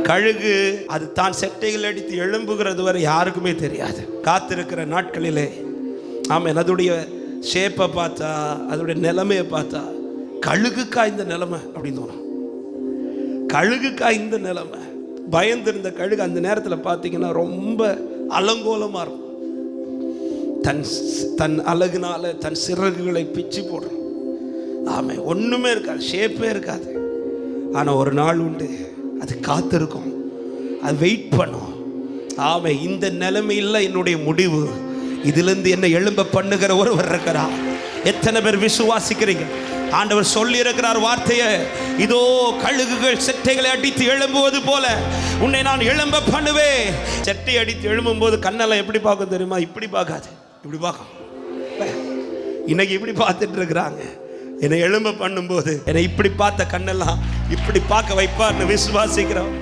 கழுகு அது தான் செட்டைகள் அடித்து எழும்புகிறது வரை யாருக்குமே தெரியாது. காத்திருக்கிற நாட்களிலே ஆமாம், அதோடைய ஷேப்பை பார்த்தா, அதோடைய நிலைமையை பார்த்தா, கழுகுக்கா இந்த நிலைமை அப்படின்னு தோணும். கழுகுக்கா இந்த நிலைமை. பயந்திருந்த கழுகு அந்த நேரத்தில் பார்த்தீங்கன்னா ரொம்ப அலங்கோலமாக இருக்கும். தன் அழகுனால தன் சிறகுகளை பிச்சு போடும். ஆமாம், ஒன்றுமே இருக்காது, ஷேப்பே இருக்காது. ஆனால் ஒரு நாள் உண்டு, அது காத்திருக்கும், அது வெயிட் பண்ணும். ஆமாம், இந்த நிலைமையில் என்னுடைய முடிவு, இதிலிருந்து என்னை எழும்ப பண்ணுகிற ஒருவர் இருக்கிறார். எத்தனை பேர் விசுவாசிக்கிறீங்க? ஆண்டவர் சொல்லி இருக்கிறார் வார்த்தையை, இதோ கழுகுகள் செட்டைகளை அடித்து எழும்புவது போல உன்னை நான் எழும்ப பண்ணுவேன். செட்டை அடித்து எழும்பும் போது கண்ணெல்லாம் எப்படி பார்க்கும் தெரியுமா? இப்படி பார்க்காது, இப்படி பார்க்கும். இன்னைக்கு இப்படி பார்த்துட்டு இருக்கிறாங்க. என்னை எழும்ப பண்ணும்போது என்னை இப்படி பார்த்த கண்ணெல்லாம் இப்படி பார்க்க வைப்பார்னு விசுவாசிக்கிறோம்.